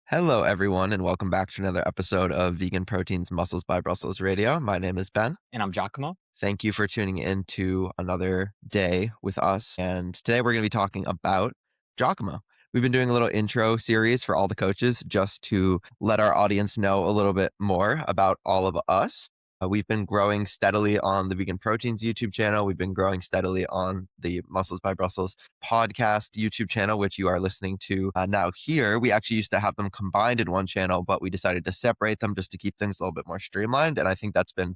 Hello, everyone, and welcome back to another episode of Vegan Proteins Muscles by Brussels Radio. My name is Ben. And I'm Giacomo. Thank you for tuning in to another day with us. And today we're going to be talking about Giacomo. We've been doing a little intro series for all the coaches just to let our audience know a little bit more about all of us. We've been growing steadily on the Vegan Proteins YouTube channel. We've been growing steadily on the Muscles by Brussels podcast YouTube channel, which you are listening to now here. We actually used to have them combined in one channel, but we decided to separate them just to keep things a little bit more streamlined. And I think that's been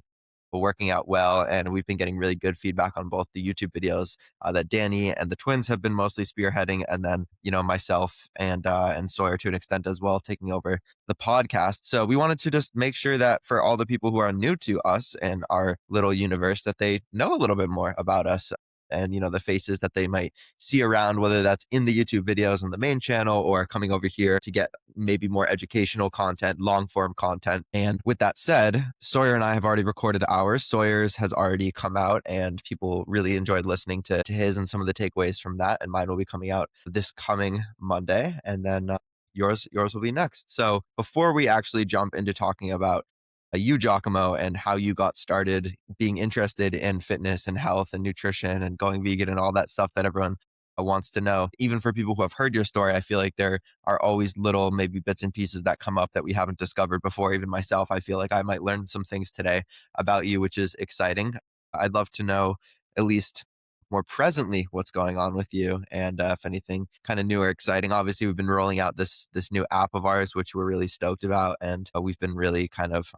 working out well. And we've been getting really good feedback on both the YouTube videos that Danny and the twins have been mostly spearheading. And then, myself and Sawyer to an extent as well, taking over the podcast. So we wanted to just make sure that for all the people who are new to us and our little universe, that they know a little bit more about us and, the faces that they might see around, whether that's in the YouTube videos on the main channel or coming over here to get maybe more educational content, long form content. And with that said, Sawyer and I have already recorded ours. Sawyer's has already come out and people really enjoyed listening to his and some of the takeaways from that. And mine will be coming out this coming Monday. And then yours will be next. So before we actually jump into talking about you, Giacomo, and how you got started being interested in fitness and health and nutrition and going vegan and all that stuff that everyone wants to know. Even for people who have heard your story, I feel like there are always little maybe bits and pieces that come up that we haven't discovered before. Even myself, I feel like I might learn some things today about you, which is exciting. I'd love to know at least more presently what's going on with you and if anything kind of new or exciting. Obviously, we've been rolling out this new app of ours, which we're really stoked about. And we've been really kind of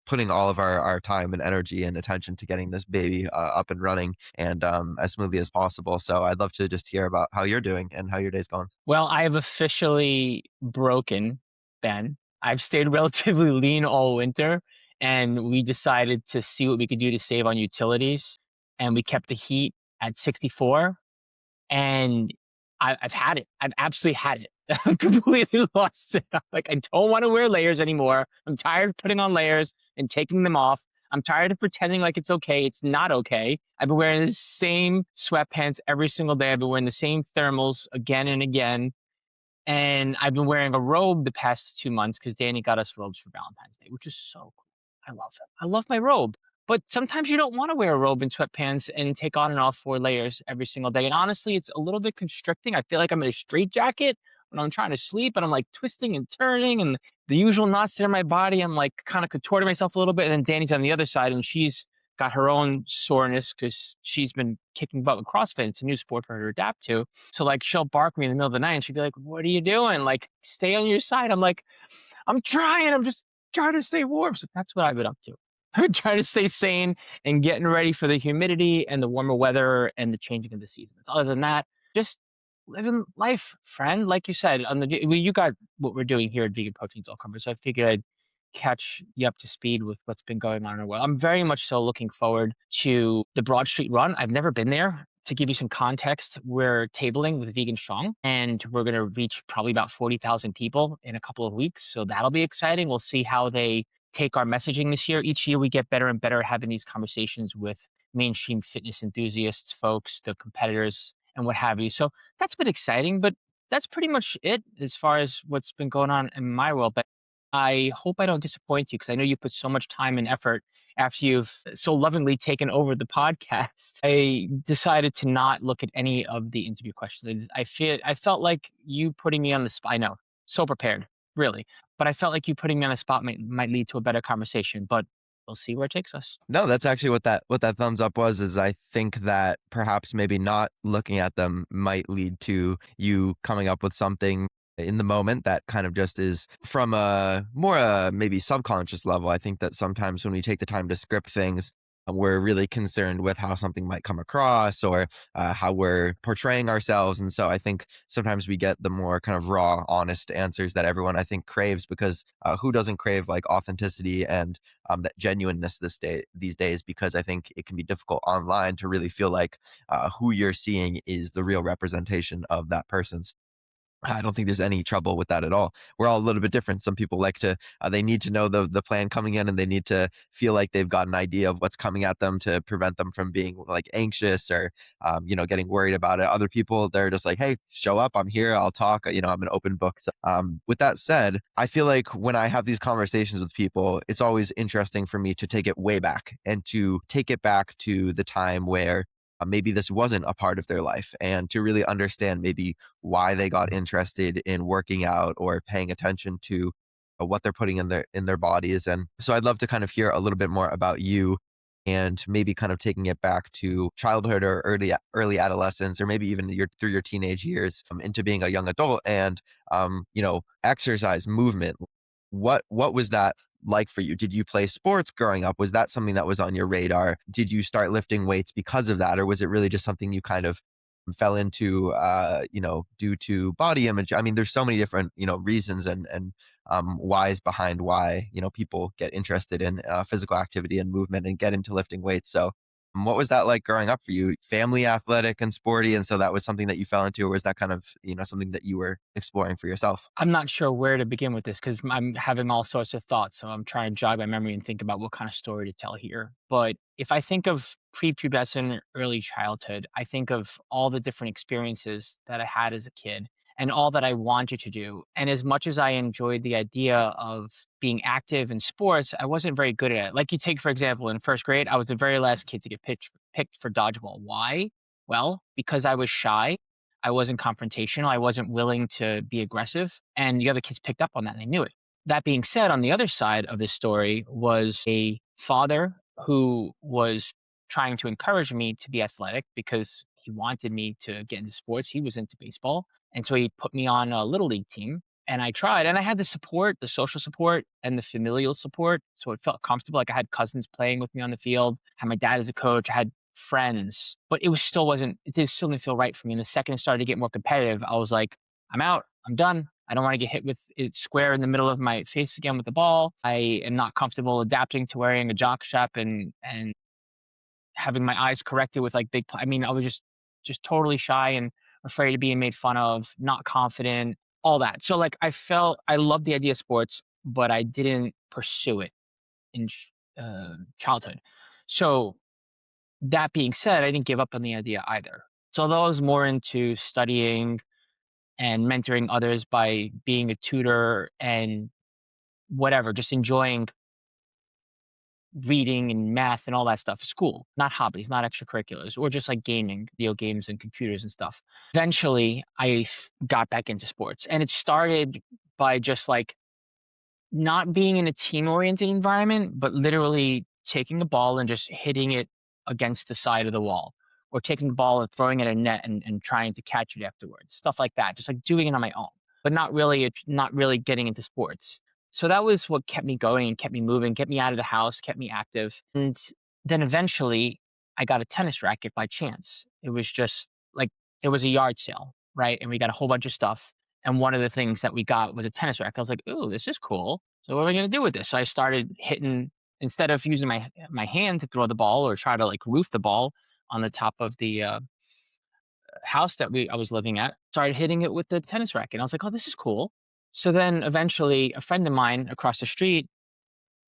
putting all of our time and energy and attention to getting this baby up and running and as smoothly as possible. So I'd love to just hear about how you're doing and how your day's going. Well, I have officially broken, Ben. I've stayed relatively lean all winter, and we decided to see what we could do to save on utilities. And we kept the heat at 64, and I've had it. I've absolutely had it. I've completely lost it. I'm like, I don't want to wear layers anymore. I'm tired of putting on layers and taking them off. I'm tired of pretending like it's okay. It's not okay. I've been wearing the same sweatpants every single day. I've been wearing the same thermals again and again. And I've been wearing a robe the past 2 months because Danny got us robes for Valentine's Day, which is so cool. I love it. I love my robe. But sometimes you don't want to wear a robe and sweatpants and take on and off 4 layers every single day. And honestly, it's a little bit constricting. I feel like I'm in a straitjacket when I'm trying to sleep and I'm like twisting and turning and the usual knots that are in my body. I'm like kind of contorting myself a little bit. And then Danny's on the other side and she's got her own soreness because she's been kicking butt with CrossFit. It's a new sport for her to adapt to. So like she'll bark me in the middle of the night and she'd be like, "What are you doing? Like, stay on your side." I'm like, "I'm trying. I'm just trying to stay warm." So that's what I've been up to. I'm trying to stay sane and getting ready for the humidity and the warmer weather and the changing of the seasons. Other than that, just living life, friend. Like you said, you got what we're doing here at Vegan Proteins all covered. So I figured I'd catch you up to speed with what's been going on in our world. I'm very much so looking forward to the Broad Street Run. I've never been there. To give you some context, we're tabling with 𝐸𝐴N☆ and we're going to reach probably about 40,000 people in a couple of weeks. So that'll be exciting. We'll see how they take our messaging this year. Each year we get better and better at having these conversations with mainstream fitness enthusiasts, folks, the competitors, and what have you. So that's been exciting, but that's pretty much it as far as what's been going on in my world. But I hope I don't disappoint you because I know you put so much time and effort after you've so lovingly taken over the podcast. I decided to not look at any of the interview questions. I felt like you putting me on the spot. I know, so prepared, really, but I felt like you putting me on the spot might lead to a better conversation. But we'll see where it takes us. No, that's actually what that thumbs up was, is I think that perhaps maybe not looking at them might lead to you coming up with something in the moment that kind of just is from a more maybe subconscious level. I think that sometimes when we take the time to script things, we're really concerned with how something might come across or how we're portraying ourselves. And so I think sometimes we get the more kind of raw, honest answers that everyone I think craves, because who doesn't crave like authenticity and that genuineness these days? Because I think it can be difficult online to really feel like who you're seeing is the real representation of that person. I don't think there's any trouble with that at all. We're all a little bit different. Some people like to, they need to know the plan coming in, and they need to feel like they've got an idea of what's coming at them to prevent them from being like anxious or, getting worried about it. Other people, they're just like, hey, show up. I'm here. I'll talk. I'm an open book. So, with that said, I feel like when I have these conversations with people, it's always interesting for me to take it way back and to take it back to the time where maybe this wasn't a part of their life, and to really understand maybe why they got interested in working out or paying attention to what they're putting in their bodies. And so I'd love to kind of hear a little bit more about you, and maybe kind of taking it back to childhood or early adolescence, or maybe even through your teenage years, into being a young adult, and exercise movement. What was that like for you? Did you play sports growing up? Was that something that was on your radar? Did you start lifting weights because of that? Or was it really just something you kind of fell into, due to body image? I mean, there's so many different, reasons and whys behind why, people get interested in physical activity and movement and get into lifting weights. So what was that like growing up for you? Family athletic and sporty, and so that was something that you fell into, or was that kind of, something that you were exploring for yourself? I'm not sure where to begin with this because I'm having all sorts of thoughts. So I'm trying to jog my memory and think about what kind of story to tell here. But if I think of prepubescent, early childhood, I think of all the different experiences that I had as a kid and all that I wanted to do. And as much as I enjoyed the idea of being active in sports, I wasn't very good at it. Like you take, for example, in first grade, I was the very last kid to get picked for dodgeball. Why? Well, because I was shy. I wasn't confrontational. I wasn't willing to be aggressive. And the other kids picked up on that and they knew it. That being said, on the other side of this story was a father who was trying to encourage me to be athletic because he wanted me to get into sports. He was into baseball. And so he put me on a little league team. And I tried, and I had the support, the social support, and the familial support. So it felt comfortable. Like I had cousins playing with me on the field, had my dad as a coach, I had friends, but it still didn't feel right for me. And the second it started to get more competitive, I was like, I'm out. I'm done. I don't want to get hit with it square in the middle of my face again with the ball. I am not comfortable adapting to wearing a jock strap and having my eyes corrected with like I mean, I was just totally shy and afraid of being made fun of, not confident, all that. So like I loved the idea of sports, but I didn't pursue it in childhood. So that being said, I didn't give up on the idea either. So although I was more into studying and mentoring others by being a tutor and whatever, just enjoying reading and math and all that stuff, school, not hobbies, not extracurriculars, or just like gaming, video games and computers and stuff. Eventually, got back into sports, and it started by just like not being in a team-oriented environment, but literally taking a ball and just hitting it against the side of the wall, or taking the ball and throwing it at a net and trying to catch it afterwards. Stuff like that, just like doing it on my own, but not really getting into sports. So that was what kept me going and kept me moving, kept me out of the house, kept me active. And then eventually I got a tennis racket by chance. It was just like there was a yard sale, right? And we got a whole bunch of stuff, and one of the things that we got was a tennis racket. I was like, "Ooh, this is cool. So what are we gonna do with this?" So I started hitting instead of using my hand to throw the ball or try to like roof the ball on the top of the house that I was living at. Started hitting it with the tennis racket. And I was like, "Oh, this is cool." So then eventually, a friend of mine across the street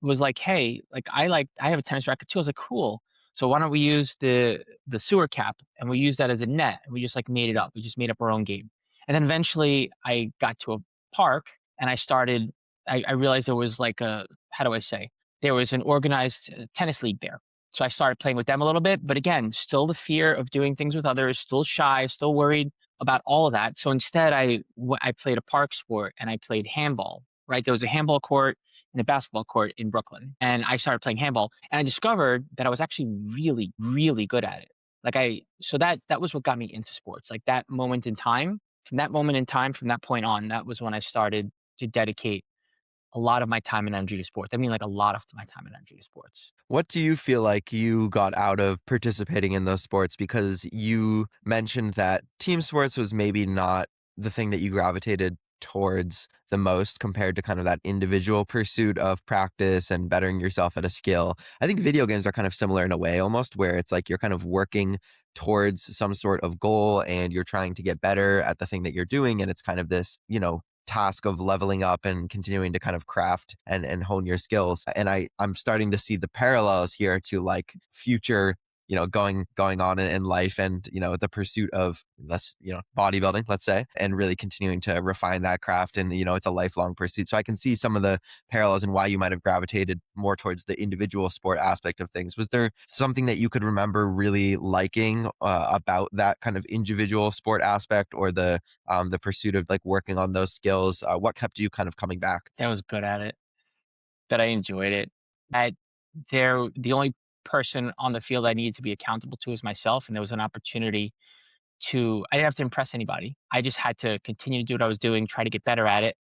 was like, "Hey, I have a tennis racket too." I was like, "Cool. So why don't we use the sewer cap and we use that as a net?" And we just like made it up. We just made up our own game. And then eventually I got to a park and I realized there was like how do I say? There was an organized tennis league there. So I started playing with them a little bit, but again, still the fear of doing things with others, still shy, still worried about all of that. So instead I played a park sport and I played handball, right? There was a handball court in a basketball court in Brooklyn. And I started playing handball and I discovered that I was actually really, really good at it. So that was what got me into sports. Like that moment in time, from that point on, that was when I started to dedicate a lot of my time and energy to sports. I mean, like a lot of my time and energy to sports. What do you feel like you got out of participating in those sports? Because you mentioned that team sports was maybe not the thing that you gravitated towards the most compared to kind of that individual pursuit of practice and bettering yourself at a skill. I think video games are kind of similar in a way almost, where it's like you're kind of working towards some sort of goal and you're trying to get better at the thing that you're doing. And it's kind of this, task of leveling up and continuing to kind of craft and hone your skills. And I'm starting to see the parallels here to like future, going on in life and, the pursuit of less, bodybuilding, let's say, and really continuing to refine that craft. And, it's a lifelong pursuit. So I can see some of the parallels and why you might have gravitated more towards the individual sport aspect of things. Was there something that you could remember really liking about that kind of individual sport aspect, or the pursuit of like working on those skills? What kept you kind of coming back? That I was good at it, that I enjoyed it. That the only person on the field I needed to be accountable to is myself, and there was an opportunity I didn't have to impress anybody. I just had to continue to do what I was doing, try to get better at it,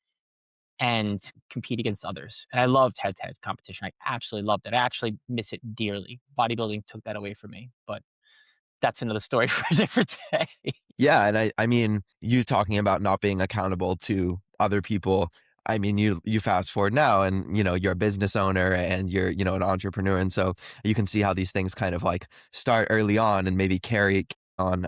and compete against others. And I loved head-to-head competition. I absolutely loved it. I actually miss it dearly. Bodybuilding took that away from me, but that's another story for a different day. Yeah, and I mean, you talking about not being accountable to other people. I mean, you fast forward now, and you're a business owner and you're an entrepreneur, and so you can see how these things kind of like start early on and maybe carry on,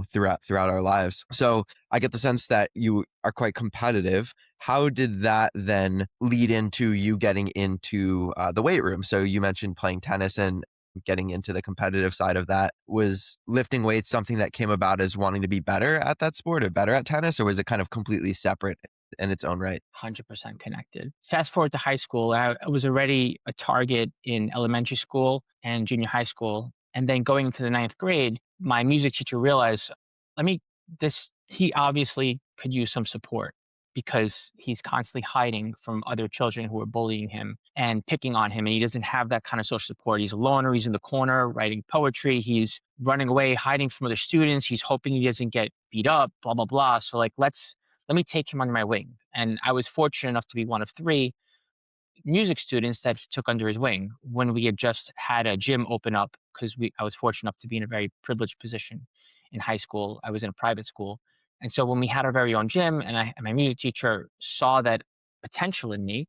throughout our lives. So I get the sense that you are quite competitive. How did that then lead into you getting into the weight room? So you mentioned playing tennis and getting into the competitive side of that. Was lifting weights something that came about as wanting to be better at that sport or better at tennis, or was it kind of completely separate in its own right? 100% connected. Fast forward to high school, I was already a target in elementary school and junior high school. And then going into the ninth grade, my music teacher realized, he obviously could use some support because he's constantly hiding from other children who are bullying him and picking on him. And he doesn't have that kind of social support. He's a loner. He's in the corner writing poetry. He's running away, hiding from other students. He's hoping he doesn't get beat up, blah, blah, blah. So like, let me take him under my wing. And I was fortunate enough to be one of three music students that he took under his wing when we had just had a gym open up, because I was fortunate enough to be in a very privileged position in high school. I was in a private school. And so when we had our very own gym, and my music teacher saw that potential in me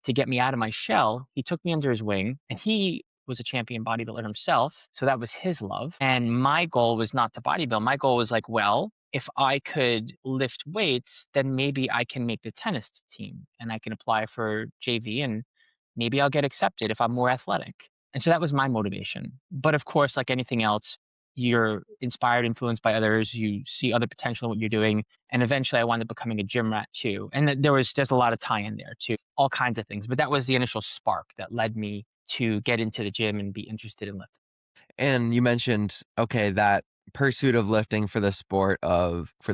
to get me out of my shell, he took me under his wing, and he was a champion bodybuilder himself. So that was his love. And my goal was not to bodybuild. My goal was like, well, if I could lift weights, then maybe I can make the tennis team and I can apply for JV, and maybe I'll get accepted if I'm more athletic. And so that was my motivation. But of course, like anything else, you're inspired, influenced by others. You see other potential in what you're doing. And eventually I wound up becoming a gym rat too. And there's a lot of tie in there too, all kinds of things. But that was the initial spark that led me to get into the gym and be interested in lifting. And you mentioned, okay, that pursuit of lifting for the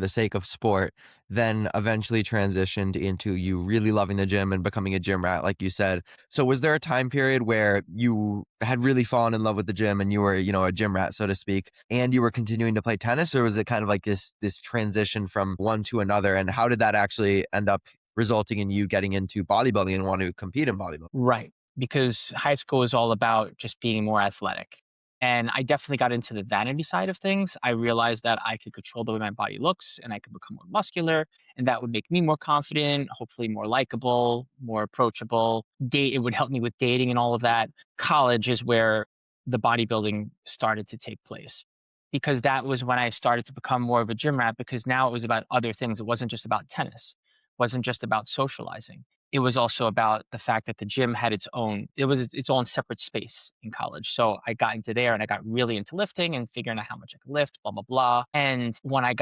sake of sport, then eventually transitioned into you really loving the gym and becoming a gym rat, like you said. So was there a time period where you had really fallen in love with the gym and you were, a gym rat, so to speak, and you were continuing to play tennis, or was it kind of like this transition from one to another? And how did that actually end up resulting in you getting into bodybuilding and want to compete in bodybuilding? Right. Because high school is all about just being more athletic. And I definitely got into the vanity side of things. I realized that I could control the way my body looks and I could become more muscular, and that would make me more confident, hopefully more likable, more approachable. It would help me with dating and all of that. College is where the bodybuilding started to take place, because that was when I started to become more of a gym rat, because now it was about other things. It wasn't just about tennis. It wasn't just about socializing. It was also about the fact that the gym had its own separate space in college. So I got into there and I got really into lifting and figuring out how much I could lift, blah, blah, blah. And when I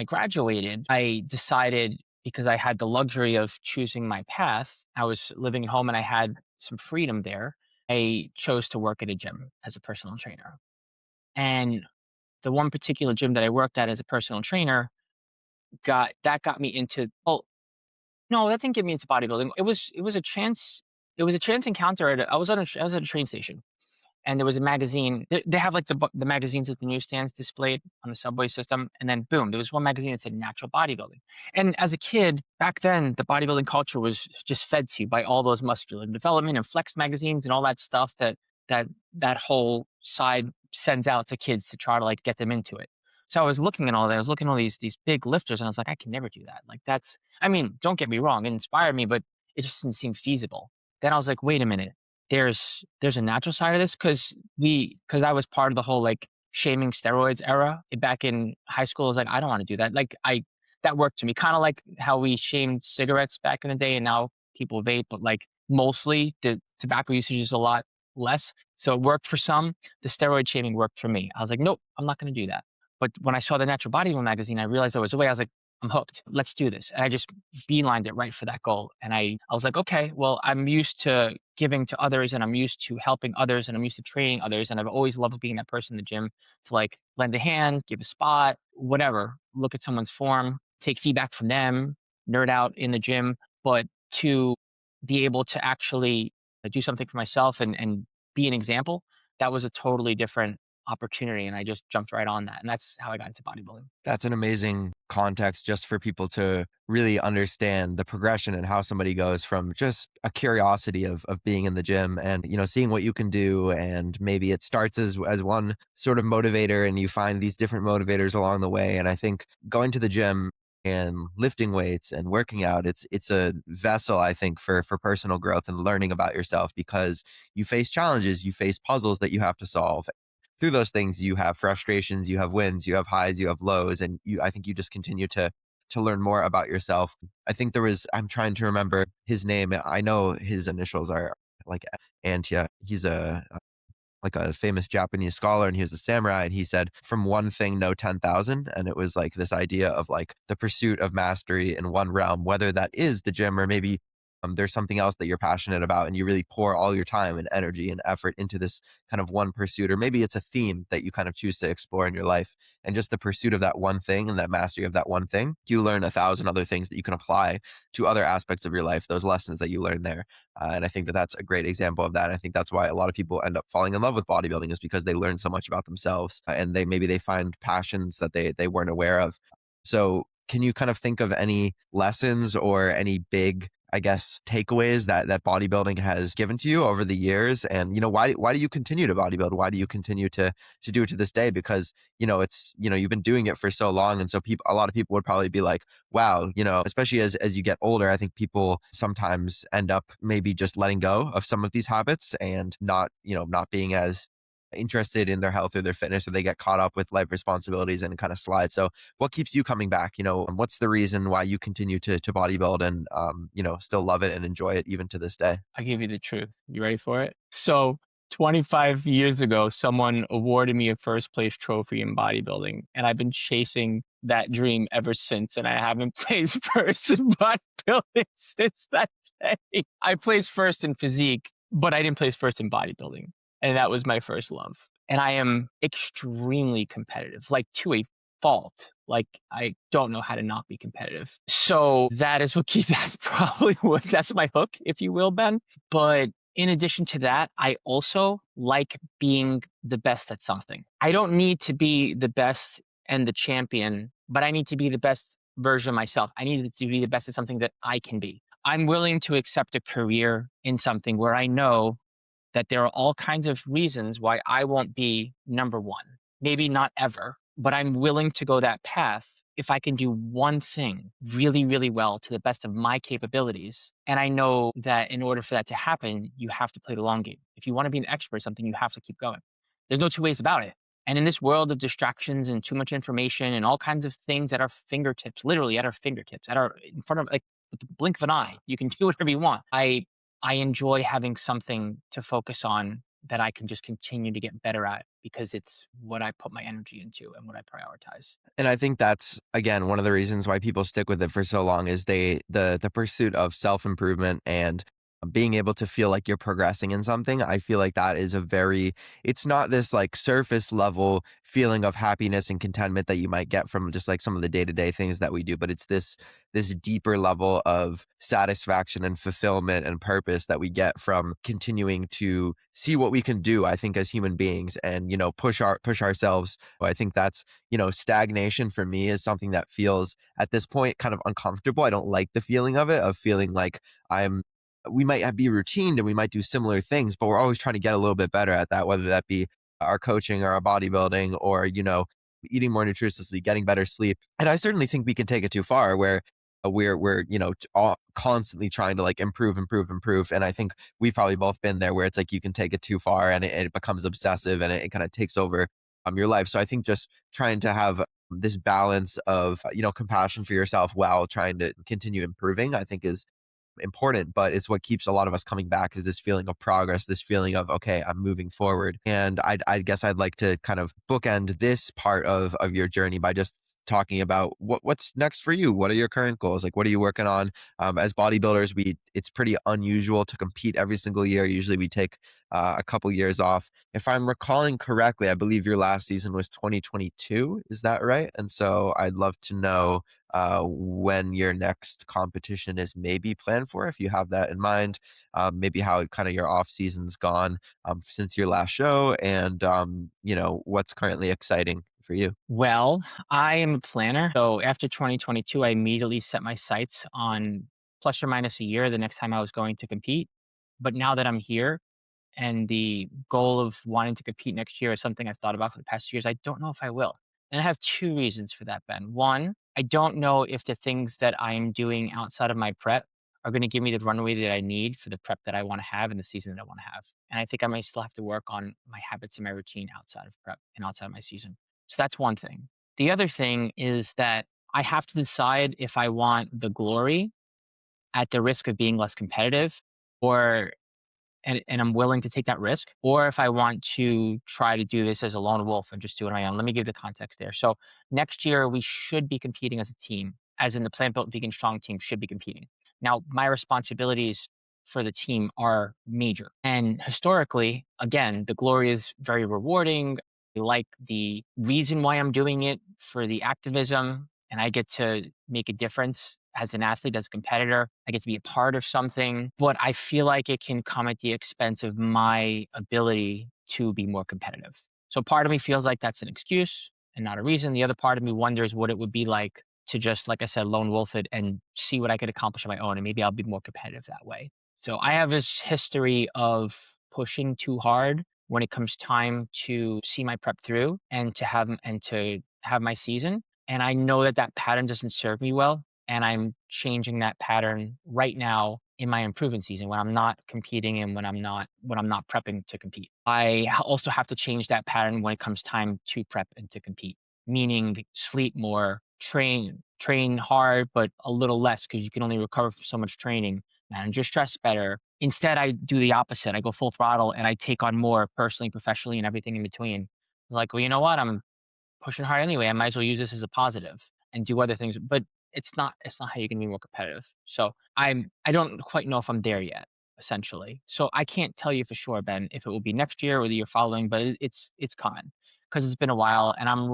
graduated, I decided, because I had the luxury of choosing my path, I was living at home and I had some freedom there. I chose to work at a gym as a personal trainer. And the one particular gym that I worked at as a personal trainer got me into, no, that didn't get me into bodybuilding. It was a chance encounter I was at a train station, and there was a magazine. They have like the magazines at the newsstands displayed on the subway system, and then boom, there was one magazine that said natural bodybuilding. And as a kid back then, the bodybuilding culture was just fed to you by all those muscular development and flex magazines and all that stuff that whole side sends out to kids to try to like get them into it. So I was looking at all that. I was looking at all these big lifters, and I was like, I can never do that. Like I mean, don't get me wrong, it inspired me, but it just didn't seem feasible. Then I was like, wait a minute, there's a natural side of this, because I was part of the whole like shaming steroids era back in high school. I was like, I don't want to do that. Like that worked to me. Kind of like how we shamed cigarettes back in the day and now people vape, but like mostly the tobacco usage is a lot less. So it worked for some. The steroid shaming worked for me. I was like, nope, I'm not going to do that. But when I saw the Natural Bodybuilding magazine, I realized there was a way. I was like, I'm hooked. Let's do this. And I just beelined it right for that goal. And I was like, okay, well, I'm used to giving to others and I'm used to helping others and I'm used to training others. And I've always loved being that person in the gym to like lend a hand, give a spot, whatever, look at someone's form, take feedback from them, nerd out in the gym, but to be able to actually do something for myself and be an example, that was a totally different opportunity. And I just jumped right on that. And that's how I got into bodybuilding. That's an amazing context just for people to really understand the progression and how somebody goes from just a curiosity of being in the gym and, seeing what you can do. And maybe it starts as one sort of motivator and you find these different motivators along the way. And I think going to the gym and lifting weights and working out, it's a vessel, I think, for personal growth and learning about yourself because you face challenges, you face puzzles that you have to solve. Through those things, you have frustrations, you have wins, you have highs, you have lows, and I think you just continue to learn more about yourself. I think I'm trying to remember his name. I know his initials are like Antia. He's like a famous Japanese scholar, and he was a samurai, and he said, from one thing, know 10,000. And it was like this idea of like the pursuit of mastery in one realm, whether that is the gym or maybe there's something else that you're passionate about and you really pour all your time and energy and effort into this kind of one pursuit, or maybe it's a theme that you kind of choose to explore in your life. And just the pursuit of that one thing and that mastery of that one thing, you learn 1,000 other things that you can apply to other aspects of your life, those lessons that you learn there. And I think that that's a great example of that. And I think that's why a lot of people end up falling in love with bodybuilding is because they learn so much about themselves and they find passions that they weren't aware of. So can you kind of think of any lessons or any big, I guess, takeaways that bodybuilding has given to you over the years? And, why do you continue to bodybuild? Why do you continue to do it to this day? Because, you've been doing it for so long. And so a lot of people would probably be like, wow, especially as you get older, I think people sometimes end up maybe just letting go of some of these habits and not being as interested in their health or their fitness, or they get caught up with life responsibilities and kind of slide. So what keeps you coming back? And what's the reason why you continue to bodybuild and, still love it and enjoy it even to this day? I'll give you the truth. You ready for it? So 25 years ago, someone awarded me a first place trophy in bodybuilding, and I've been chasing that dream ever since. And I haven't placed first in bodybuilding since that day. I placed first in physique, but I didn't place first in bodybuilding. And that was my first love. And I am extremely competitive, like to a fault. Like I don't know how to not be competitive. So that is what keeps that's probably that's my hook, if you will, Ben. But in addition to that, I also like being the best at something. I don't need to be the best and the champion, but I need to be the best version of myself. I need to be the best at something that I can be. I'm willing to accept a career in something where I know that there are all kinds of reasons why I won't be number one. Maybe not ever, but I'm willing to go that path if I can do one thing really, really well to the best of my capabilities. And I know that in order for that to happen, you have to play the long game. If you want to be an expert at something, you have to keep going. There's no two ways about it. And in this world of distractions and too much information and all kinds of things at our fingertips, literally at our fingertips, in front of like with the blink of an eye, you can do whatever you want. I enjoy having something to focus on that I can just continue to get better at because it's what I put my energy into and what I prioritize. And I think that's, again, one of the reasons why people stick with it for so long is the pursuit of self-improvement and being able to feel like you're progressing in something. I feel like that is it's not this like surface level feeling of happiness and contentment that you might get from just like some of the day-to-day things that we do, but it's this deeper level of satisfaction and fulfillment and purpose that we get from continuing to see what we can do, I think, as human beings and, push ourselves. I think that's, stagnation for me is something that feels at this point kind of uncomfortable. I don't like the feeling of it, of feeling like we might be routine and we might do similar things, but we're always trying to get a little bit better at that, whether that be our coaching or our bodybuilding or, eating more nutritiously, getting better sleep. And I certainly think we can take it too far where we're all constantly trying to like improve. And I think we've probably both been there where it's like you can take it too far and it becomes obsessive and it kind of takes over your life. So I think just trying to have this balance of, compassion for yourself while trying to continue improving, I think is important, but it's what keeps a lot of us coming back is this feeling of progress, this feeling of, okay, I'm moving forward. And I guess I'd like to kind of bookend this part of your journey by just talking about what's next for you. What are your current goals? Like, what are you working on? As bodybuilders, it's pretty unusual to compete every single year. Usually we take a couple years off. If I'm recalling correctly, I believe your last season was 2022. Is that right? And so I'd love to know when your next competition is maybe planned for, if you have that in mind, maybe how kind of your off season's gone since your last show, and what's currently exciting for you. Well, I am a planner. So after 2022, I immediately set my sights on plus or minus a year the next time I was going to compete. But now that I'm here, and the goal of wanting to compete next year is something I've thought about for the past 2 years. I don't know if I will. And I have 2 reasons for that, Ben. One, I don't know if the things that I am doing outside of my prep are going to give me the runway that I need for the prep that I want to have and the season that I want to have. And I think I might still have to work on my habits and my routine outside of prep and outside of my season. So that's one thing. The other thing is that I have to decide if I want the glory at the risk of being less competitive, or and I'm willing to take that risk, or if I want to try to do this as a lone wolf and just do it on my own. Let me give the context there. So next year we should be competing as a team, as in the Plant Built Vegan Strong team should be competing. Now, my responsibilities for the team are major. And historically, again, the glory is very rewarding. I like the reason why I'm doing it for the activism, and I get to make a difference as an athlete, as a competitor. I get to be a part of something, but I feel like it can come at the expense of my ability to be more competitive. So part of me feels like that's an excuse and not a reason. The other part of me wonders what it would be like to just, like I said, lone wolf it and see what I could accomplish on my own. And maybe I'll be more competitive that way. So I have this history of pushing too hard when it comes time to see my prep through and to have my season. And I know that that pattern doesn't serve me well, and I'm changing that pattern right now in my improvement season when I'm not competing and when I'm not prepping to compete. Also have to change that pattern when it comes time to prep and to compete, meaning sleep more, train hard, but a little less because you can only recover from so much training, manage your stress better. Instead, I do the opposite. I go full throttle and I take on more personally, professionally, and everything in between. It's like, well, you know what? I'm pushing hard anyway. I might as well use this as a positive and do other things. But it's not how you can be more competitive. So I don't quite know if I'm there yet, essentially. So I can't tell you for sure, Ben, if it will be next year or the year following, but it's coming because it's been a while, and I'll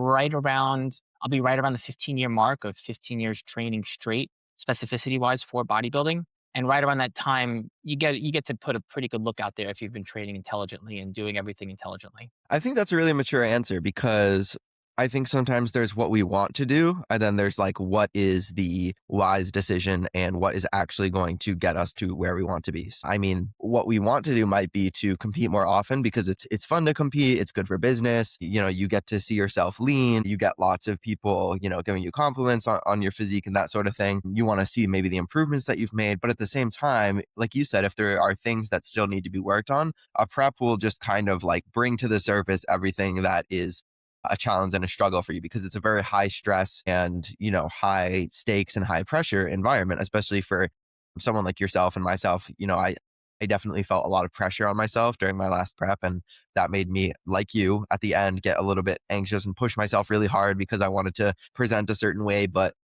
be right around the 15-year mark of 15 years training straight, specificity wise for bodybuilding. And right around that time, you get to put a pretty good look out there if you've been training intelligently and doing everything intelligently. I think that's a really mature answer because I think sometimes there's what we want to do, and then there's like what is the wise decision and what is actually going to get us to where we want to be. I mean, what we want to do might be to compete more often because it's fun to compete, it's good for business. You get to see yourself lean, you get lots of people, giving you compliments on your physique and that sort of thing. You want to see maybe the improvements that you've made, but at the same time, like you said, if there are things that still need to be worked on, a prep will just kind of like bring to the surface everything that is a challenge and a struggle for you because it's a very high stress and, high stakes and high pressure environment, especially for someone like yourself and myself. I definitely felt a lot of pressure on myself during my last prep. And that made me, like you, at the end, get a little bit anxious and push myself really hard because I wanted to present a certain way. But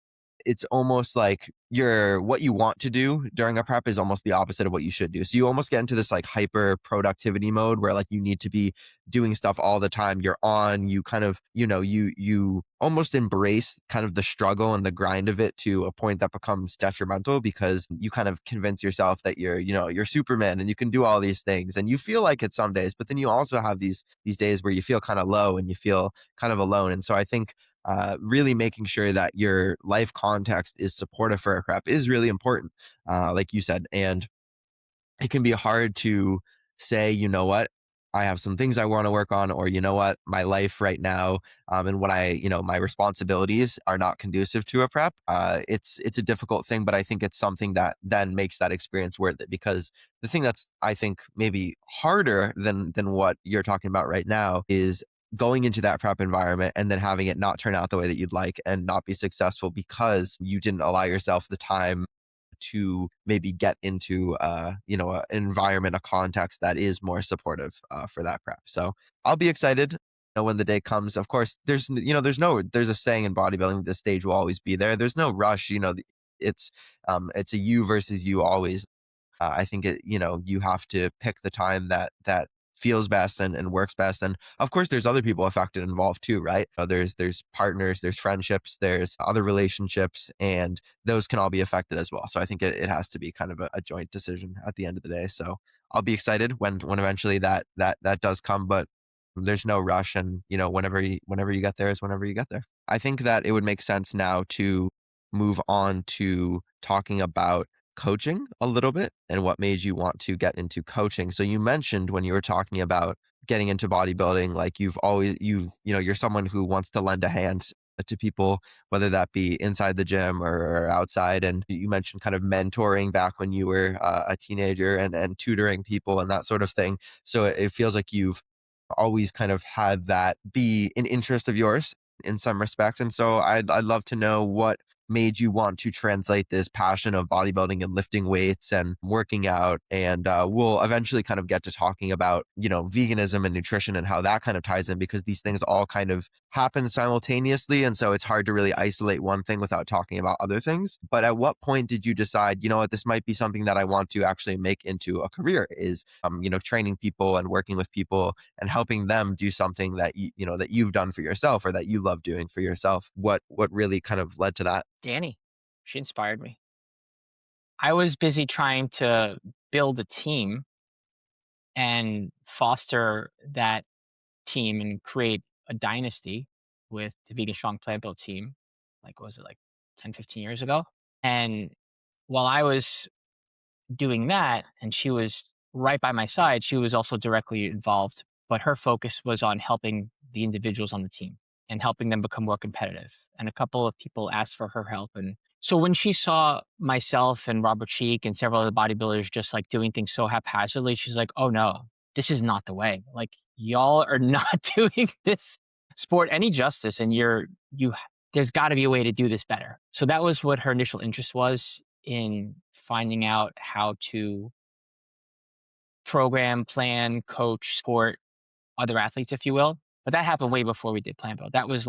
it's almost like what you want to do during a prep is almost the opposite of what you should do. So you almost get into this like hyper productivity mode where like you need to be doing stuff all the time. You kind of, you almost embrace kind of the struggle and the grind of it to a point that becomes detrimental because you kind of convince yourself that you're Superman and you can do all these things and you feel like it some days, but then you also have these days where you feel kind of low and you feel kind of alone. And so I think really making sure that your life context is supportive for a prep is really important, like you said. And it can be hard to say, you know what, I have some things I want to work on, or you know what, my life right now, and my responsibilities are not conducive to a prep. It's a difficult thing, but I think it's something that then makes that experience worth it. Because the thing that's I think maybe harder than what you're talking about right now is going into that prep environment and then having it not turn out the way that you'd like and not be successful because you didn't allow yourself the time to maybe get into an environment, a context that is more supportive for that prep. So I'll be excited, when the day comes. Of course, there's a saying in bodybuilding, the stage will always be there. There's no rush. It's it's a you versus you always. I think you have to pick the time that feels best and works best. And of course, there's other people affected involved too, right? There's partners, there's friendships, there's other relationships, and those can all be affected as well. So I think it has to be kind of a joint decision at the end of the day. So I'll be excited when eventually that does come, but there's no rush. And whenever you get there is whenever you get there. I think that it would make sense now to move on to talking about coaching a little bit and what made you want to get into coaching. So you mentioned when you were talking about getting into bodybuilding, like you're someone who wants to lend a hand to people, whether that be inside the gym or outside. And you mentioned kind of mentoring back when you were a teenager and tutoring people and that sort of thing. So it feels like you've always kind of had that be an interest of yours in some respect. And so I'd love to know what made you want to translate this passion of bodybuilding and lifting weights and working out. And we'll eventually kind of get to talking about, veganism and nutrition and how that kind of ties in, because these things all kind of happen simultaneously. And so it's hard to really isolate one thing without talking about other things. But at what point did you decide, what, this might be something that I want to actually make into a career, is, training people and working with people and helping them do something that that you've done for yourself or that you love doing for yourself? What really kind of led to that? Danny, she inspired me. I was busy trying to build a team and foster that team and create a dynasty with the Vegan Strong Plant Build team. Like, what was it, like 10, 15 years ago? And while I was doing that and she was right by my side, she was also directly involved, but her focus was on helping the individuals on the team and helping them become more competitive. And a couple of people asked for her help. And so when she saw myself and Robert Cheek and several other bodybuilders just like doing things so haphazardly, she's like, oh no, this is not the way. Like, y'all are not doing this sport any justice. And there's got to be a way to do this better. So that was what her initial interest was in finding out how to program, plan, coach, support other athletes, if you will. But that happened way before we did Plan Build. That was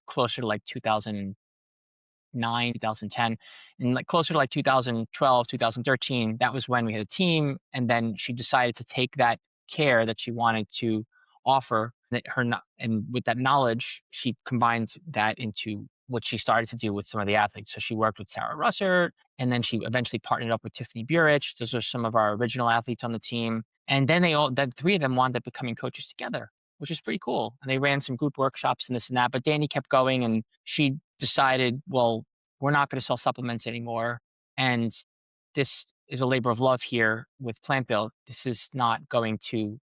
closer to like 2009, 2010, and like closer to like 2012, 2013. That was when we had a team, and then she decided to take that care that she wanted to offer and with that knowledge, she combined that into what she started to do with some of the athletes. So she worked with Sarah Russert, and then she eventually partnered up with Tiffany Burich. Those are some of our original athletes on the team. And then the three of them wound up becoming coaches together, which is pretty cool. And they ran some group workshops and this and that. But Danny kept going, and she decided, well, we're not going to sell supplements anymore. And this is a labor of love here with Plant Build. This is not going to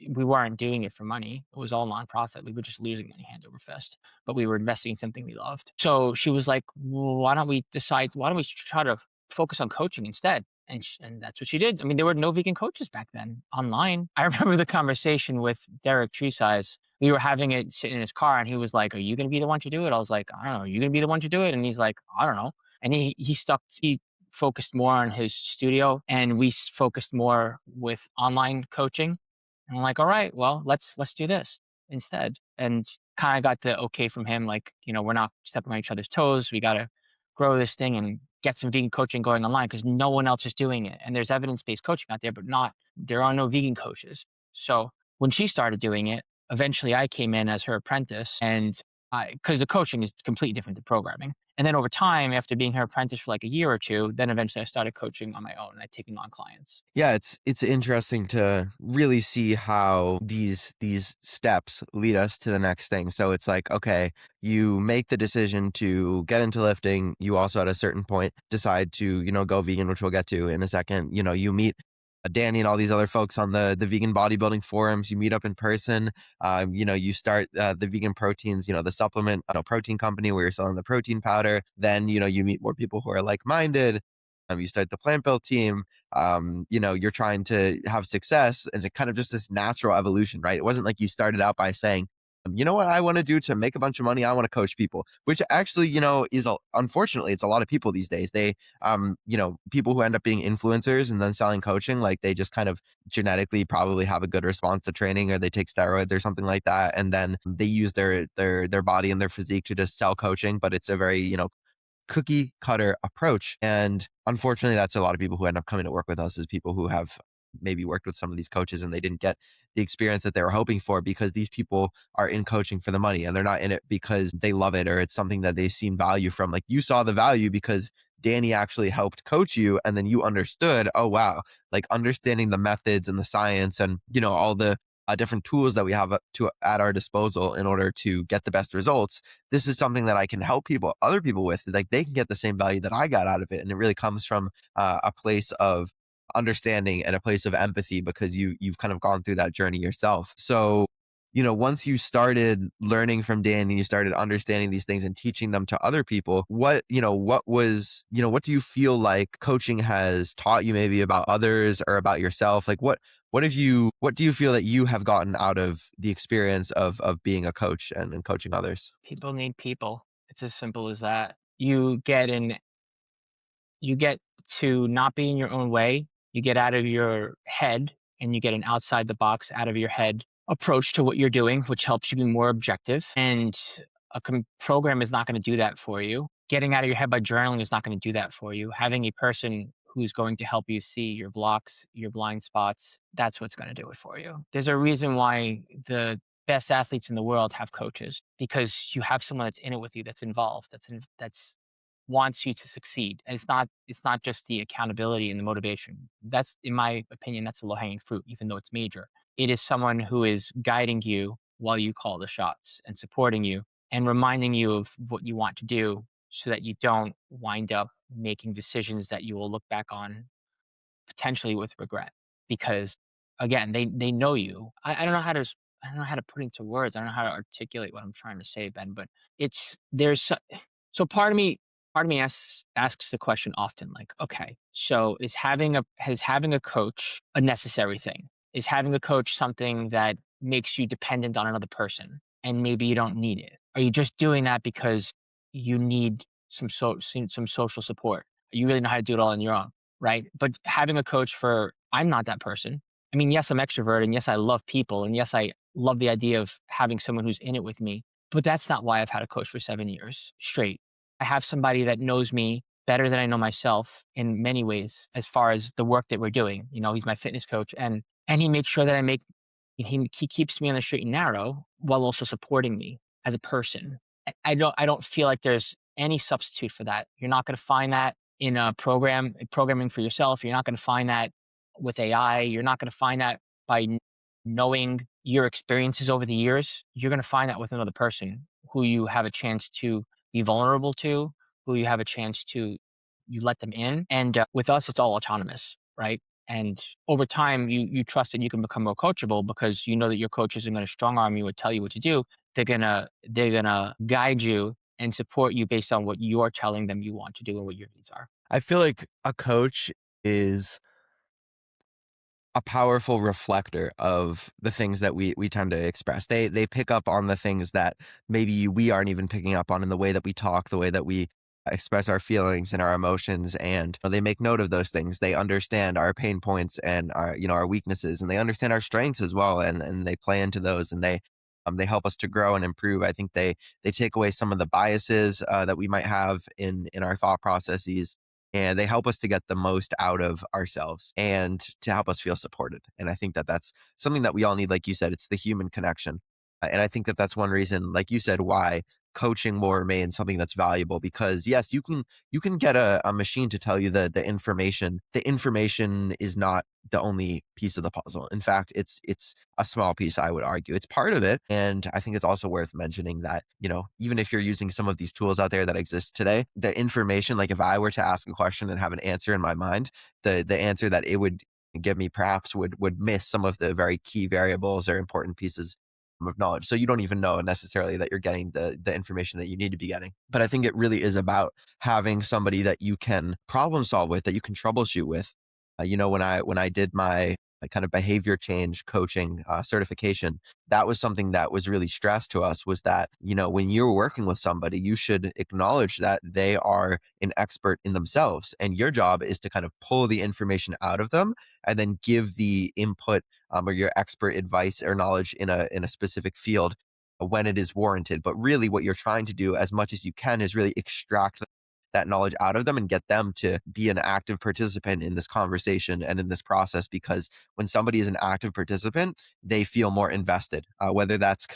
we weren't doing it for money. It was all nonprofit. We were just losing money hand over fist, but we were investing in something we loved. So she was like, well, why don't we try to focus on coaching instead? And that's what she did. I mean, there were no vegan coaches back then online. I remember the conversation with Derek 𝐃𝐨𝐧'𝐭. We were having it sitting in his car, and he was like, are you going to be the one to do it? I was like, I don't know. Are you going to be the one to do it? And he's like, I don't know. And he focused more on his studio, and we focused more with online coaching. And I'm like, all right, well, let's do this instead. And kind of got the okay from him, like, we're not stepping on each other's toes. We got to grow this thing and get some vegan coaching going online, because no one else is doing it. And there's evidence-based coaching out there, but there are no vegan coaches. So when she started doing it, eventually I came in as her apprentice, and because the coaching is completely different than programming. And then over time, after being her apprentice for like a year or two, then eventually I started coaching on my own and taking on clients. Yeah, it's interesting to really see how these steps lead us to the next thing. So it's like, okay, you make the decision to get into lifting. You also at a certain point decide to, go vegan, which we'll get to in a second. You meet Danny and all these other folks on the vegan bodybuilding forums. You meet up in person. You start the VeganProteins, the supplement protein company where you're selling the protein powder. Then you meet more people who are like-minded. You start the Plant Build team. you're trying to have success, and it kind of just this natural evolution, right? It wasn't like you started out by saying, you know what I want to do to make a bunch of money? I want to coach people, which actually, unfortunately, it's a lot of people these days. People who end up being influencers and then selling coaching, like they just kind of genetically probably have a good response to training, or they take steroids or something like that. And then they use their body and their physique to just sell coaching. But it's a very, cookie cutter approach. And unfortunately, that's a lot of people who end up coming to work with us, is people who have maybe worked with some of these coaches and they didn't get the experience that they were hoping for, because these people are in coaching for the money, and they're not in it because they love it or it's something that they've seen value from. Like, you saw the value because Danny actually helped coach you, and then you understood, oh wow, like understanding the methods and the science and all the different tools that we have at our disposal in order to get the best results. This is something that I can help other people with. Like, they can get the same value that I got out of it, and it really comes from a place of understanding and a place of empathy, because you've kind of gone through that journey yourself. So, once you started learning from Dan and you started understanding these things and teaching them to other people, what do you feel like coaching has taught you, maybe about others or about yourself? Like, what do you feel that you have gotten out of the experience of being a coach and coaching others? People need people. It's as simple as that. You get to not be in your own way. You get out of your head and you get an outside the box, out of your head approach to what you're doing, which helps you be more objective. And program is not going to do that for you. Getting out of your head by journaling is not going to do that for you. Having a person who's going to help you see your blocks, your blind spots, that's what's going to do it for you. There's a reason why the best athletes in the world have coaches, because you have someone that's in it with you, that's involved, that's wants you to succeed. And it's not just the accountability and the motivation. That's, in my opinion, that's a low hanging fruit, even though it's major. It is someone who is guiding you while you call the shots and supporting you and reminding you of what you want to do, so that you don't wind up making decisions that you will look back on potentially with regret. Because again, they know you. I don't know how to put into words. I don't know how to articulate what I'm trying to say, Ben, but it's there's so part of me asks the question often, like, okay, so is having a coach a necessary thing? Is having a coach something that makes you dependent on another person and maybe you don't need it? Are you just doing that because you need some social support? You really know how to do it all on your own, right? But having a coach I'm not that person. I mean, yes, I'm extrovert, and yes, I love people, and yes, I love the idea of having someone who's in it with me. But that's not why I've had a coach for 7 years straight. I have somebody that knows me better than I know myself in many ways, as far as the work that we're doing. He's my fitness coach, and he makes sure that he keeps me on the straight and narrow while also supporting me as a person. I don't feel like there's any substitute for that. You're not going to find that in programming for yourself. You're not going to find that with AI. You're not going to find that by knowing your experiences over the years. You're going to find that with another person who you have a chance to be vulnerable to, who you have a chance to you let them in. And with us, it's all autonomous, right? And over time, you trust that you can become more coachable, because you know that your coach isn't going to strong arm you or tell you what to do. They're gonna guide you and support you based on what you're telling them you want to do and what your needs are. I feel like a coach is a powerful reflector of the things that we tend to express. They pick up on the things that maybe we aren't even picking up on, in the way that we talk, the way that we express our feelings and our emotions, and they make note of those things. They understand our pain points and our weaknesses, and they understand our strengths as well, and they play into those, and they help us to grow and improve. I think they take away some of the biases that we might have in our thought processes, and they help us to get the most out of ourselves and to help us feel supported. And I think that that's something that we all need. Like you said, it's the human connection. And I think that that's one reason, like you said, why coaching will remain something that's valuable. Because yes, you can get a machine to tell you the information. The information is not the only piece of the puzzle. In fact, it's a small piece, I would argue. It's part of it. And I think it's also worth mentioning that, even if you're using some of these tools out there that exist today, the information, like if I were to ask a question and have an answer in my mind, the answer that it would give me perhaps would miss some of the very key variables or important pieces of knowledge. So you don't even know necessarily that you're getting the information that you need to be getting. But I think it really is about having somebody that you can problem solve with, that you can troubleshoot with, When I did my kind of behavior change coaching certification, that was something that was really stressed to us, was that, when you're working with somebody, you should acknowledge that they are an expert in themselves. And your job is to kind of pull the information out of them and then give the input, or your expert advice or knowledge in a specific field when it is warranted. But really, what you're trying to do as much as you can is really extract that knowledge out of them and get them to be an active participant in this conversation and in this process. Because when somebody is an active participant, they feel more invested, whether that's,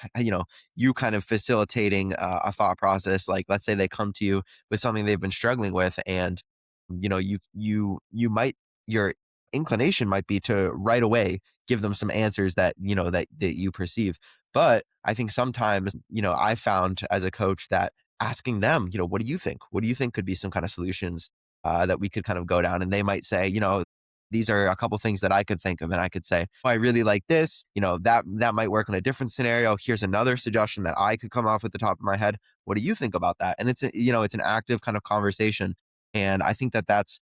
you kind of facilitating a thought process. Like, let's say they come to you with something they've been struggling with, and you might, your inclination might be to right away give them some answers that that you perceive. But I think sometimes, I found as a coach that asking them, what do you think? What do you think could be some kind of solutions that we could kind of go down? And they might say, these are a couple things that I could think of. And I could say, oh, I really like this. That might work in a different scenario. Here's another suggestion that I could come off at the top of my head. What do you think about that? And it's an active kind of conversation. And I think that that's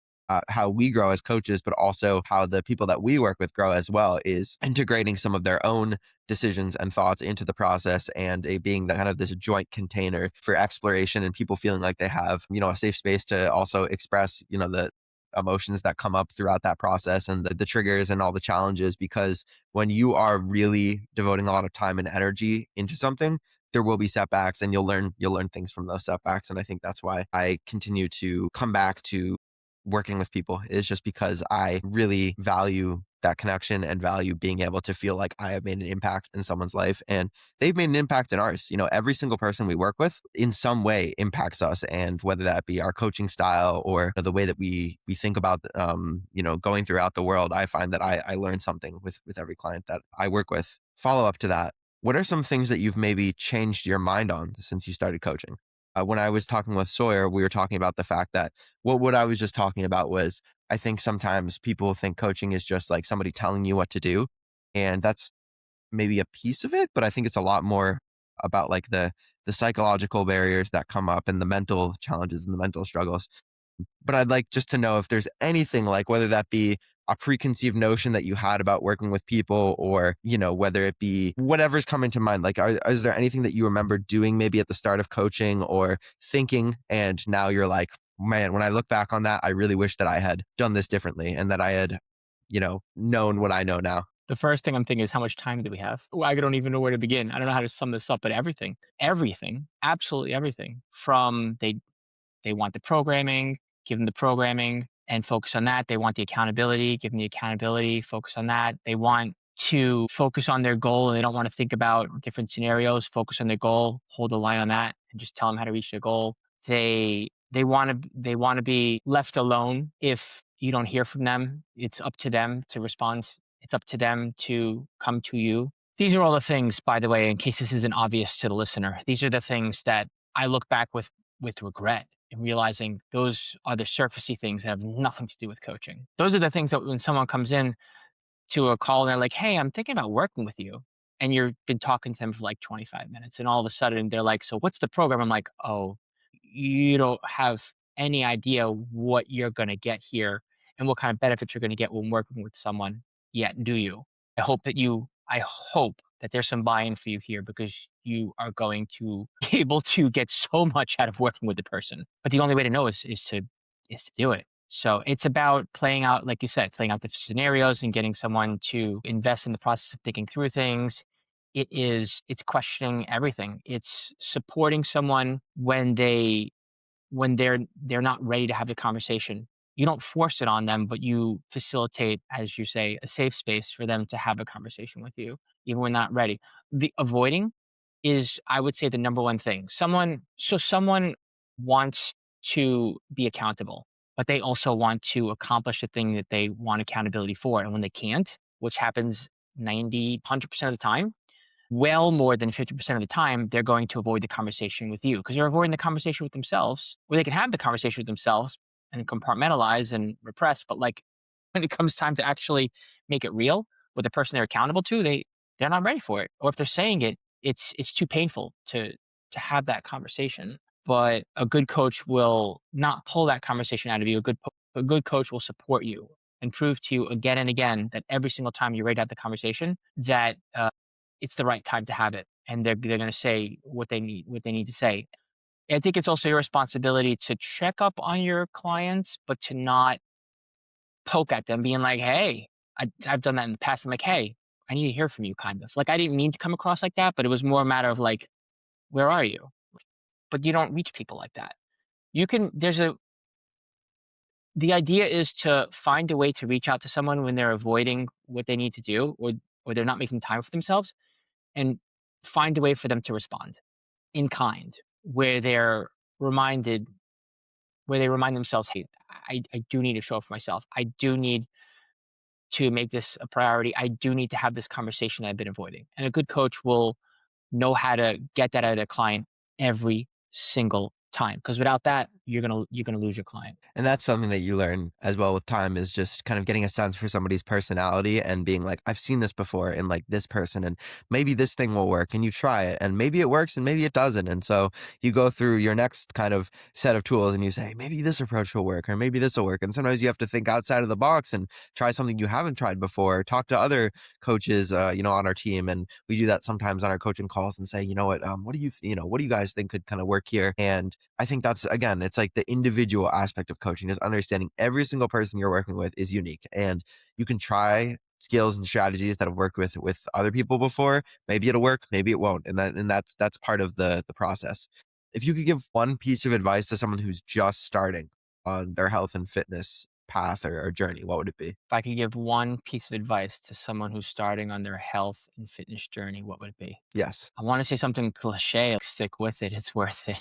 how we grow as coaches, but also how the people that we work with grow as well, is integrating some of their own decisions and thoughts into the process, and being the kind of this joint container for exploration, and people feeling like they have, a safe space to also express, the emotions that come up throughout that process, and the triggers and all the challenges. Because when you are really devoting a lot of time and energy into something, there will be setbacks, and you'll learn things from those setbacks. And I think that's why I continue to come back to working with people, is just because I really value that connection and value being able to feel like I have made an impact in someone's life and they've made an impact in ours. Every single person we work with in some way impacts us. And whether that be our coaching style or the way that we think about, going throughout the world, I find that I learn something with every client that I work with. Follow up to that, what are some things that you've maybe changed your mind on since you started coaching? When I was talking with Sawyer, we were talking about the fact that what I was just talking about was, I think sometimes people think coaching is just like somebody telling you what to do. And that's maybe a piece of it, but I think it's a lot more about like the psychological barriers that come up and the mental challenges and the mental struggles. But I'd like just to know if there's anything, like whether that be a preconceived notion that you had about working with people, or, whether it be whatever's coming to mind. Like, is there anything that you remember doing maybe at the start of coaching or thinking, and now you're like, man, when I look back on that, I really wish that I had done this differently and that I had, known what I know now. The first thing I'm thinking is, how much time do we have? Well, I don't even know where to begin. I don't know how to sum this up, but everything, absolutely everything. From they want the programming, give them the programming and focus on that. They want the accountability, give them the accountability, focus on that. They want to focus on their goal and they don't want to think about different scenarios, focus on their goal, hold the line on that and just tell them how to reach their goal. They want to be left alone if you don't hear from them. It's up to them to respond. It's up to them to come to you. These are all the things, by the way, in case this isn't obvious to the listener. These are the things that I look back with regret, and realizing those are the surfacey things that have nothing to do with coaching. Those are the things that when someone comes in to a call and they're like, "Hey, I'm thinking about working with you," and you've been talking to them for like 25 minutes, and all of a sudden they're like, "So what's the program?" I'm like, "Oh, you don't have any idea what you're going to get here and what kind of benefits you're going to get when working with someone yet, do you?" I hope that there's some buy-in for you here, because you are going to be able to get so much out of working with the person. But the only way to know is to do it. So it's about playing out, like you said, playing out the scenarios and getting someone to invest in the process of thinking through things. It's questioning everything. It's supporting someone when they're not ready to have the conversation. You don't force it on them, but you facilitate, as you say, a safe space for them to have a conversation with you, even when they're not ready. The avoiding is, I would say, the number one thing. Someone wants to be accountable, but they also want to accomplish the thing that they want accountability for. And when they can't, which happens 100% of the time, well more than 50% of the time, they're going to avoid the conversation with you, because they're avoiding the conversation with themselves, where they can have the conversation with themselves and compartmentalize and repress. But like, when it comes time to actually make it real with the person they're accountable to, they're not ready for it. Or if they're saying it, it's too painful to have that conversation. But a good coach will not pull that conversation out of you. A good coach will support you and prove to you again and again that every single time you're ready to have the conversation, that it's the right time to have it, and they're going to say what they need to say. I think it's also your responsibility to check up on your clients, but to not poke at them, being like, "Hey," I've done that in the past. I'm like, "Hey, I need to hear from you," kind of like I didn't mean to come across like that, but it was more a matter of like, "Where are you?" But you don't reach people like that. You can. There's a The idea is to find a way to reach out to someone when they're avoiding what they need to do, or they're not making time for themselves, and find a way for them to respond in kind, where they're reminded, where they remind themselves, "Hey, I do need to show up for myself. I do need to make this a priority. I do need to have this conversation that I've been avoiding." And a good coach will know how to get that out of their client every single time. Because without that, you're gonna lose your client. And that's something that you learn as well with time, is just kind of getting a sense for somebody's personality and being like, I've seen this before in like this person, and maybe this thing will work, and you try it and maybe it works and maybe it doesn't. And so you go through your next kind of set of tools and you say, maybe this approach will work or maybe this will work. And sometimes you have to think outside of the box and try something you haven't tried before, talk to other coaches, on our team. And we do that sometimes on our coaching calls and say, what do what do you guys think could kind of work here? And I think that's, again, it's like the individual aspect of coaching, is understanding every single person you're working with is unique, and you can try skills and strategies that have worked with other people before. Maybe it'll work, maybe it won't. And that's part of the process. If you could give one piece of advice to someone who's just starting on their health and fitness path or journey, what would it be? If I could give one piece of advice to someone who's starting on their health and fitness journey, what would it be? Yes. I want to say something cliche, like stick with it. It's worth it.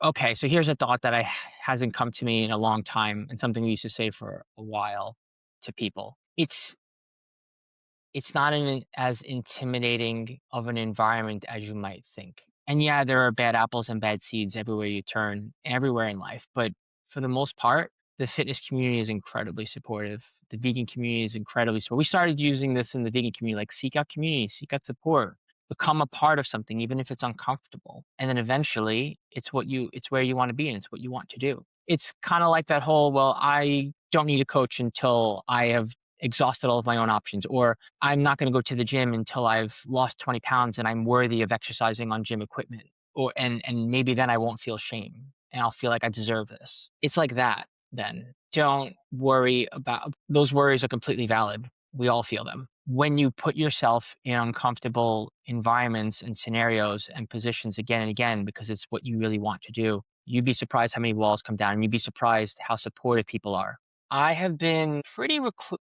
Okay, so here's a thought that hasn't come to me in a long time, and something we used to say for a while to people. It's not as intimidating of an environment as you might think. And yeah, there are bad apples and bad seeds everywhere you turn, everywhere in life. But for the most part, the fitness community is incredibly supportive. The vegan community is incredibly supportive. We started using this in the vegan community, like seek out community, seek out support, become a part of something, even if it's uncomfortable. And then eventually it's where you want to be and it's what you want to do. It's kind of like that whole, well, I don't need a coach until I have exhausted all of my own options, or I'm not going to go to the gym until I've lost 20 pounds and I'm worthy of exercising on gym equipment. And maybe then I won't feel shame and I'll feel like I deserve this. It's like that then. Don't worry about those. Worries are completely valid. We all feel them. When you put yourself in uncomfortable environments and scenarios and positions again and again because it's what you really want to do, you'd be surprised how many walls come down, and you'd be surprised how supportive people are. I have been pretty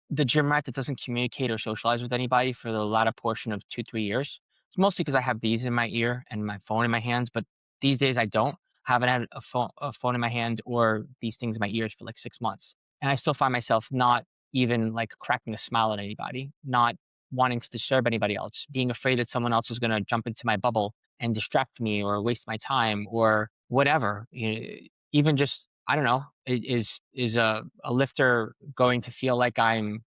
the gym rat that doesn't communicate or socialize with anybody for the latter portion of 2, 3 years. It's mostly because I have these in my ear and my phone in my hands, but these days I don't. Haven't had a phone in my hand or these things in my ears for like 6 months. And I still find myself not even like cracking a smile at anybody, not wanting to disturb anybody else, being afraid that someone else is going to jump into my bubble and distract me or waste my time or whatever. Even just, I don't know, is a lifter going to feel like I'm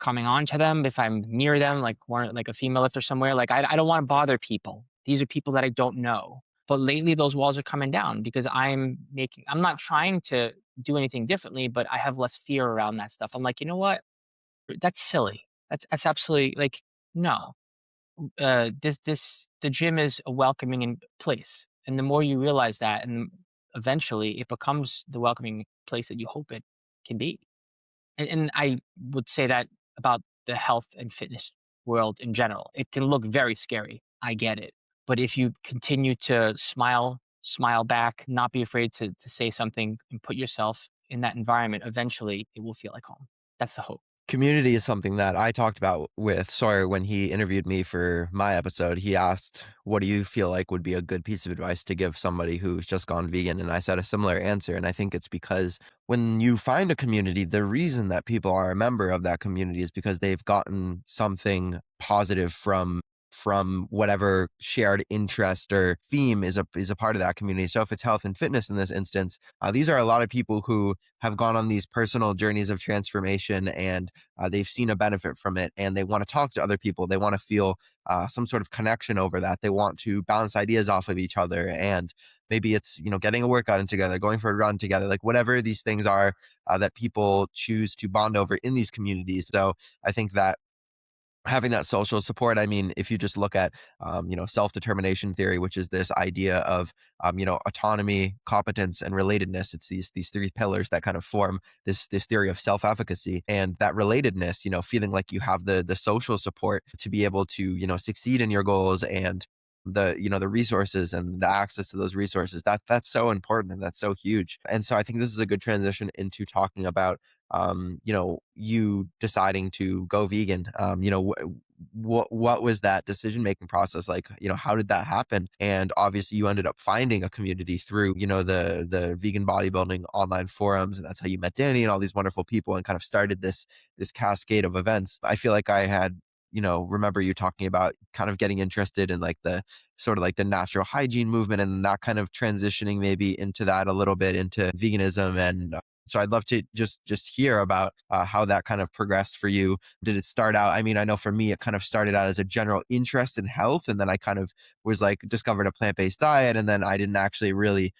coming on to them if I'm near them, like one, like a female lifter somewhere? Like I don't want to bother people. These are people that I don't know. But lately those walls are coming down because I'm not trying to do anything differently, but I have less fear around that stuff. I'm like, you know what? That's silly. That's absolutely like, no. The gym is a welcoming place. And the more you realize that, and eventually it becomes the welcoming place that you hope it can be. And I would say that about the health and fitness world in general. It can look very scary. I get it. But if you continue to smile back, not be afraid to say something and put yourself in that environment, eventually it will feel like home. That's the hope. Community is something that I talked about with Sawyer when he interviewed me for my episode. He asked, what do you feel like would be a good piece of advice to give somebody who's just gone vegan? And I said a similar answer. And I think it's because when you find a community, the reason that people are a member of that community is because they've gotten something positive from from whatever shared interest or theme is a part of that community. So if it's health and fitness in this instance, these are a lot of people who have gone on these personal journeys of transformation, and they've seen a benefit from it, and they want to talk to other people. They want to feel some sort of connection over that. They want to bounce ideas off of each other, and maybe it's, getting a workout in together, going for a run together, like whatever these things are that people choose to bond over in these communities. So I think that having that social support, I mean, if you just look at, self-determination theory, which is this idea of, autonomy, competence, and relatedness. It's these three pillars that kind of form this theory of self-efficacy, and that relatedness, feeling like you have the social support to be able to, succeed in your goals, and the resources and the access to those resources, that's so important, and that's so huge. And so I think this is a good transition into talking about you deciding to go vegan. What was that decision making process like? How did that happen? And obviously you ended up finding a community through, the vegan bodybuilding online forums, and that's how you met Danny and all these wonderful people, and kind of started this cascade of events. I feel like I had, remember you talking about kind of getting interested in like the sort of like the natural hygiene movement, and that kind of transitioning maybe into that a little bit into veganism. And so I'd love to just hear about how that kind of progressed for you. Did it start out? I mean, I know for me, it kind of started out as a general interest in health, and then I kind of was like discovered a plant-based diet, and then I didn't actually really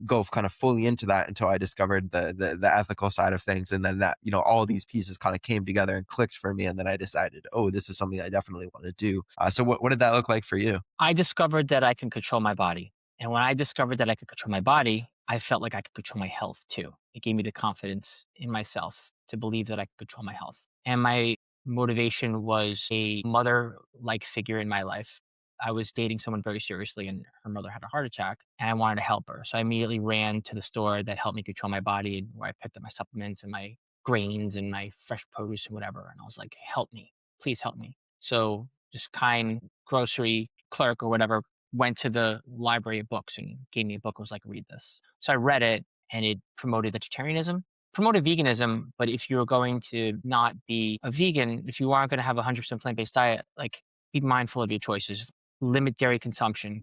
go kind of fully into that until I discovered the ethical side of things, and then that all of these pieces kind of came together and clicked for me, and then I decided, oh, this is something I definitely want to do. So what did that look like for you? I discovered that I can control my body. And when I discovered that I could control my body, I felt like I could control my health too. It gave me the confidence in myself to believe that I could control my health. And my motivation was a mother like figure in my life. I was dating someone very seriously, and her mother had a heart attack, and I wanted to help her. So I immediately ran to the store that helped me control my body, and where I picked up my supplements and my grains and my fresh produce and whatever. And I was like, help me, please help me. So this kind grocery clerk or whatever went to the library of books and gave me a book and was like, read this. So I read it, and it promoted vegetarianism, promoted veganism. But if you were going to not be a vegan, if you aren't going to have a 100% plant-based diet, like, be mindful of your choices, limit dairy consumption,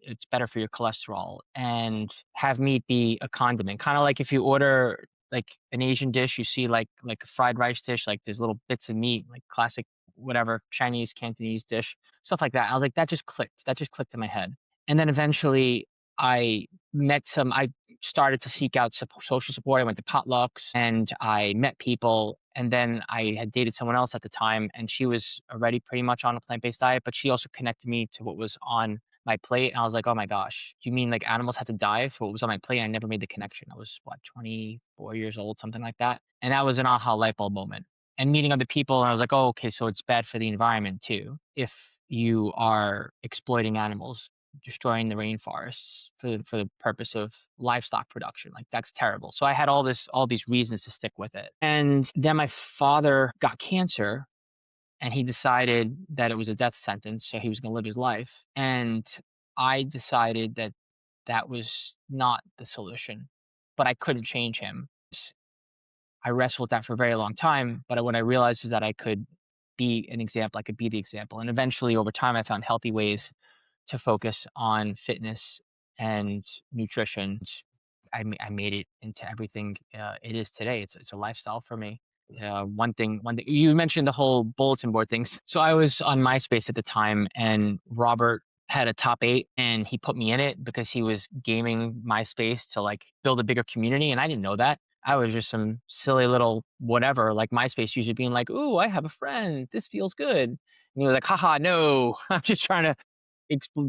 it's better for your cholesterol, and have meat be a condiment. Kind of like if you order like an Asian dish, you see like a fried rice dish, like there's little bits of meat, like classic whatever Chinese, Cantonese dish, stuff like that. I was like, that just clicked. That just clicked in my head. And then eventually I I started to seek out social support. I went to potlucks and I met people. And then I had dated someone else at the time, and she was already pretty much on a plant-based diet, but she also connected me to what was on my plate. And I was like, oh my gosh, you mean like animals had to die for what was on my plate? I never made the connection. I was, what, 24 years old, something like that. And that was an aha light bulb moment. And meeting other people, and I was like, oh, okay, so it's bad for the environment too if you are exploiting animals, destroying the rainforests for the purpose of livestock production. Like, that's terrible. So I had all these reasons to stick with it. And then my father got cancer, and he decided that it was a death sentence, so he was going to live his life. And I decided that that was not the solution, but I couldn't change him. I wrestled with that for a very long time, but what I realized is that I could be an example. I could be the example. And eventually, over time, I found healthy ways to focus on fitness and nutrition. I made it into everything it is today. It's a lifestyle for me. One thing you mentioned, the whole bulletin board things. So I was on MySpace at the time, and Robert had a top 8, and he put me in it because he was gaming MySpace to like build a bigger community, and I didn't know that. I was just some silly little whatever, like MySpace usually being like, "Ooh, I have a friend. This feels good." And he was like, "Haha, no, I'm just trying to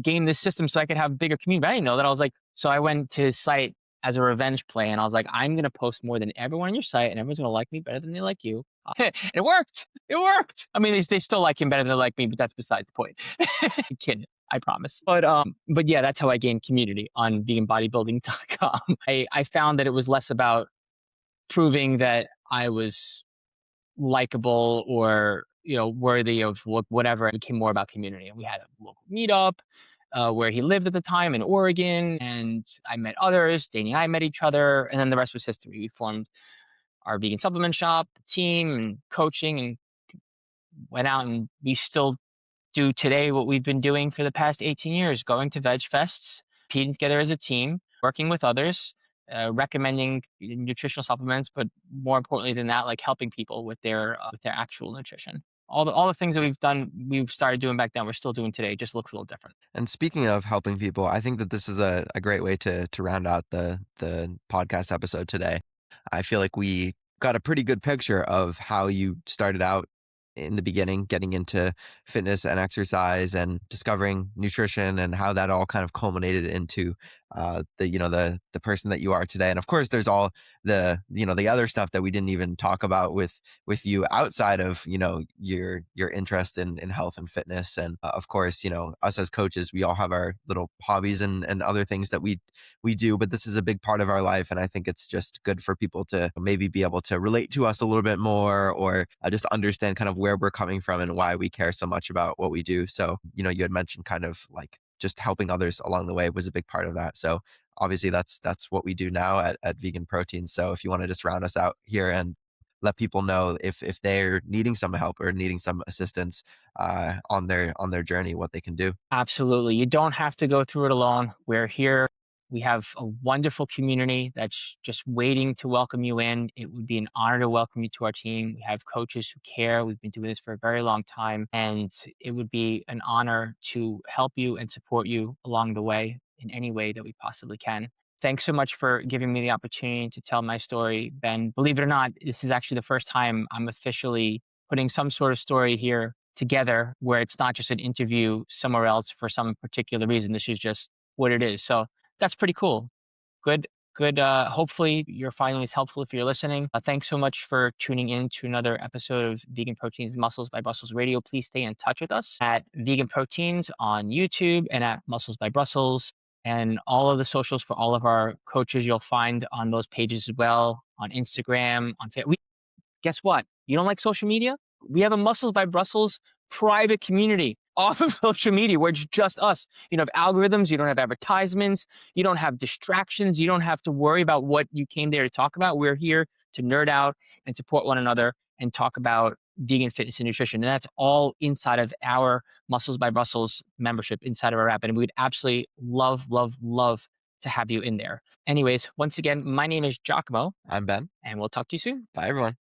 game this system so I could have a bigger community." But I didn't know that. I was like, so I went to his site as a revenge play, and I was like, I'm gonna post more than everyone on your site, and everyone's gonna like me better than they like you. And it worked. It worked. I mean, they still like him better than they like me, but that's besides the point. I'm kidding. I promise. But yeah, that's how I gained community on veganbodybuilding.com. I found that it was less about proving that I was likable or worthy of whatever. It became more about community, and we had a local meetup where he lived at the time in Oregon, and I met others. Danny and I met each other, and then the rest was history. We formed our vegan supplement shop, the team, and coaching, and went out, and we still do today what we've been doing for the past 18 years, going to veg fests, competing together as a team, working with others, recommending nutritional supplements, but more importantly than that, like helping people with their actual nutrition. All the things that we've done, we've started doing back then, we're still doing today. It just looks a little different. And speaking of helping people, I think that this is a great way to round out the podcast episode today. I feel like we got a pretty good picture of how you started out in the beginning, getting into fitness and exercise and discovering nutrition, and how that all kind of culminated into the person that you are today. And of course, there's all the other stuff that we didn't even talk about with you outside of your interest in health and fitness. And of course, us as coaches, we all have our little hobbies and other things that we do, but this is a big part of our life. And I think it's just good for people to maybe be able to relate to us a little bit more, or just understand kind of where we're coming from and why we care so much about what we do. So, you had mentioned kind of like just helping others along the way was a big part of that. So obviously that's what we do now at Vegan Proteins. So if you want to just round us out here and let people know if they're needing some help or needing some assistance on their journey, what they can do. Absolutely. You don't have to go through it alone. We're here. We have a wonderful community that's just waiting to welcome you in. It would be an honor to welcome you to our team. We have coaches who care. We've been doing this for a very long time, and it would be an honor to help you and support you along the way in any way that we possibly can. Thanks so much for giving me the opportunity to tell my story, Ben. Believe it or not, this is actually the first time I'm officially putting some sort of story here together where it's not just an interview somewhere else for some particular reason. This is just what it is. So that's pretty cool. Good, good. Hopefully your finding is helpful if you're listening. Thanks so much for tuning in to another episode of Vegan Proteins Muscles by Brussels Radio. Please stay in touch with us at Vegan Proteins on YouTube and at Muscles by Brussels, and all of the socials for all of our coaches you'll find on those pages as well, on Instagram, on Facebook. Guess what? You don't like social media? We have a Muscles by Brussels private community off of social media where it's just us. You don't have algorithms, you don't have advertisements, you don't have distractions, you don't have to worry about what you came there to talk about. We're here to nerd out and support one another and talk about vegan fitness and nutrition. And that's all inside of our Muscles by Brussels membership inside of our app. And we would absolutely love, love, love to have you in there. Anyways, once again, my name is Giacomo, I'm Ben. and we'll talk to you soon. Bye, everyone.